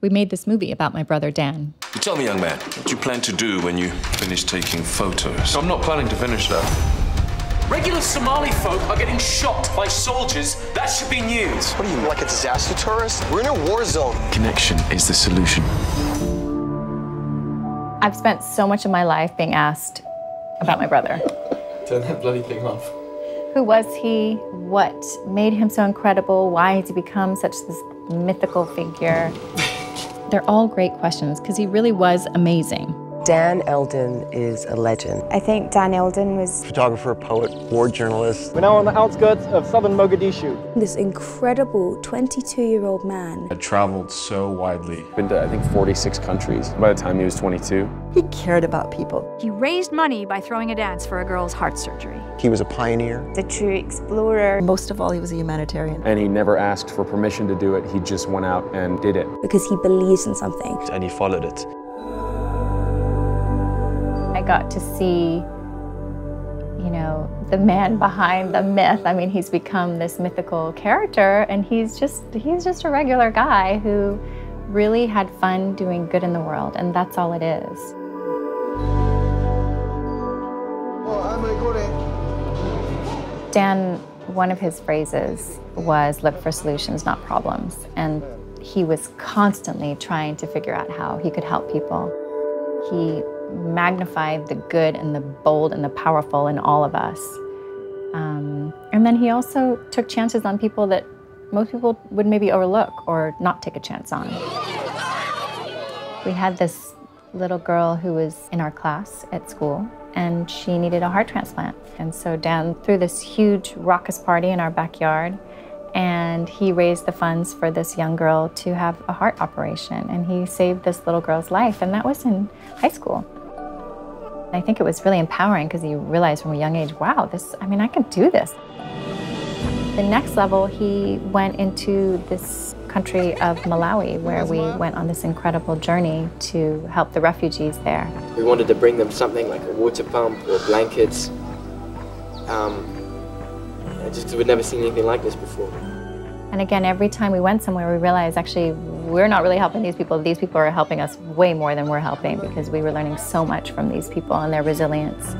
we made this movie about my brother Dan. You tell me, young man, what do you plan to do when you finish taking photos? I'm not planning to finish that. Regular Somali folk are getting shot by soldiers. That should be news. What are you, like a disaster tourist? We're in a war zone. Connection is the solution. I've spent so much of my life being asked about my brother. Turn that bloody thing off. Who was he? What made him so incredible? Why has he become such this mythical figure? They're all great questions because he really was amazing. Dan Eldon is a legend. I think Dan Eldon was Photographer, poet, war journalist. We're now on the outskirts of southern Mogadishu. this incredible 22-year-old man. Had traveled so widely. Been to, I think, 46 countries by the time he was 22. He cared about people. He raised money by throwing a dance for a girl's heart surgery. He was a pioneer. The true explorer. Most of all, he was a humanitarian. And he never asked for permission to do it. He just went out and did it. Because he believes in something. And he followed it. I got to see, you know, the man behind the myth. I mean, he's become this mythical character, and he's just a regular guy who really had fun doing good in the world, and that's all it is. Dan, one of his phrases was, look for solutions, not problems. And he was constantly trying to figure out how he could help people. He magnified the good and the bold and the powerful in all of us. And then he also took chances on people that most people would maybe overlook or not take a chance on. We had this little girl who was in our class at school, and she needed a heart transplant. And so Dan threw this huge raucous party in our backyard, and he raised the funds for this young girl to have a heart operation, and he saved this little girl's life, and that was in high school. I think it was really empowering because you realize from a young age, wow, I can do this. The next level, he went into this country of Malawi, where we went on this incredible journey to help the refugees there. We wanted to bring them something like a water pump or blankets. We'd never seen anything like this before. And again, every time we went somewhere, we realized actually we're not really helping these people. These people are helping us way more than we're helping, because we were learning so much from these people and their resilience.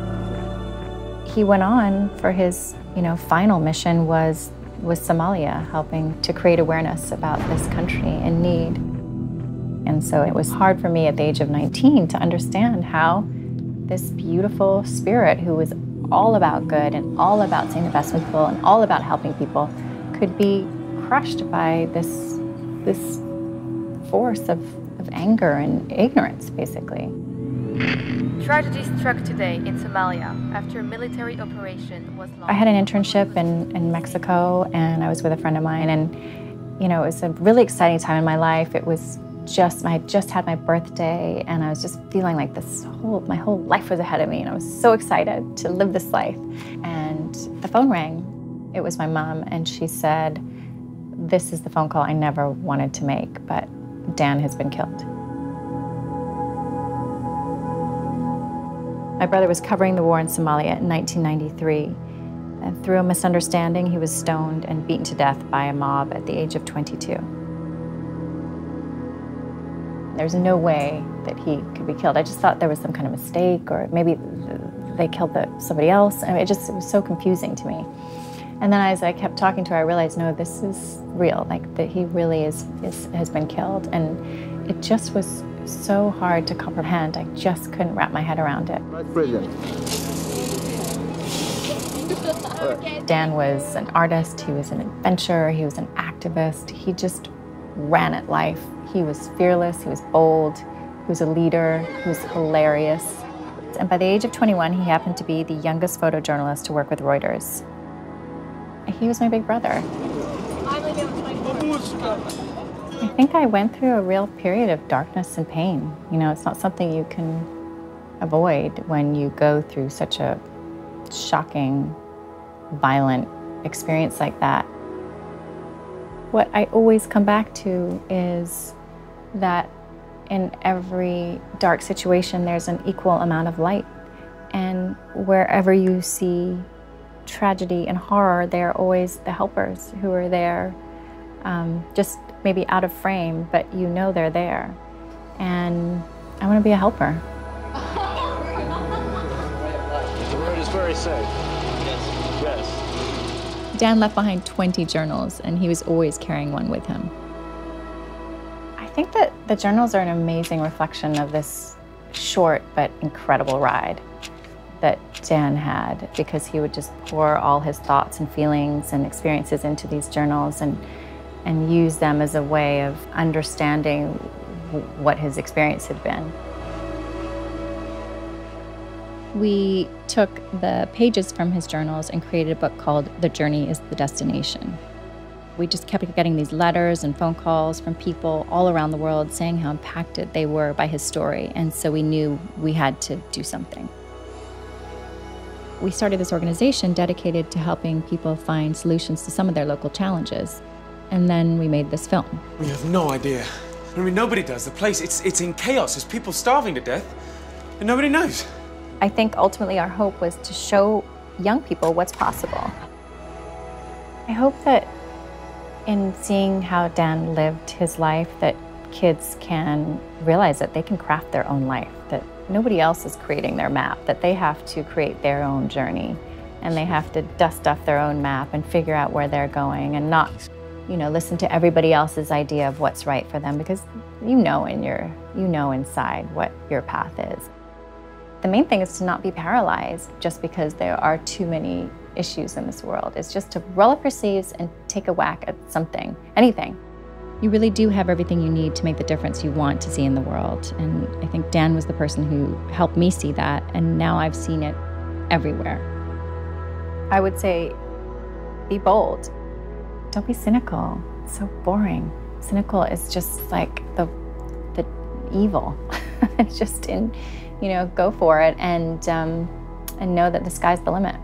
He went on for his, final mission was Somalia, helping to create awareness about this country in need. And so it was hard for me at the age of 19 to understand how this beautiful spirit who was all about good and all about saying the best with people and all about helping people could be crushed by this force of anger and ignorance, basically. Tragedy struck today in Somalia after a military operation was launched. I had an internship in Mexico, and I was with a friend of mine, and it was a really exciting time in my life. It was I had just had my birthday, and I was just feeling like my whole life was ahead of me, and I was so excited to live this life. And the phone rang. It was my mom, and she said, "This is the phone call I never wanted to make, but Dan has been killed." My brother was covering the war in Somalia in 1993. And through a misunderstanding, he was stoned and beaten to death by a mob at the age of 22. There's no way that he could be killed. I just thought there was some kind of mistake, or maybe they killed somebody else. I mean, it was so confusing to me. And then as I kept talking to her, I realized, no, this is real, that he really has been killed. And it just was so hard to comprehend. I just couldn't wrap my head around it. Brilliant. Dan was an artist, he was an adventurer, he was an activist. He just ran at life. He was fearless, he was bold, he was a leader, he was hilarious. And by the age of 21, he happened to be the youngest photojournalist to work with Reuters. He was my big brother. I think I went through a real period of darkness and pain. It's not something you can avoid when you go through such a shocking, violent experience like that. What I always come back to is that in every dark situation, there's an equal amount of light. And wherever you see tragedy and horror, they're always the helpers who are there just maybe out of frame, but you know they're there. And I want to be a helper. The road is very safe. Yes. Yes. Dan left behind 20 journals, and he was always carrying one with him. I think that the journals are an amazing reflection of this short but incredible ride that Dan had, because he would just pour all his thoughts and feelings and experiences into these journals and use them as a way of understanding what his experience had been. We took the pages from his journals and created a book called The Journey is the Destination. We just kept getting these letters and phone calls from people all around the world saying how impacted they were by his story, and so we knew we had to do something. We started this organization dedicated to helping people find solutions to some of their local challenges, and then we made this film. We have no idea. I mean, nobody does. The place, it's in chaos. There's people starving to death, and nobody knows. I think ultimately our hope was to show young people what's possible. I hope that in seeing how Dan lived his life, that kids can realize that they can craft their own life, that nobody else is creating their map, that they have to create their own journey, and they have to dust off their own map and figure out where they're going, and not, listen to everybody else's idea of what's right for them, because you know inside what your path is. The main thing is to not be paralyzed just because there are too many issues in this world. It's just to roll up your sleeves and take a whack at something, anything. You really do have everything you need to make the difference you want to see in the world. And I think Dan was the person who helped me see that, and now I've seen it everywhere. I would say, be bold. Don't be cynical. It's so boring. Cynical is just like the evil. It's just go for it and know that the sky's the limit.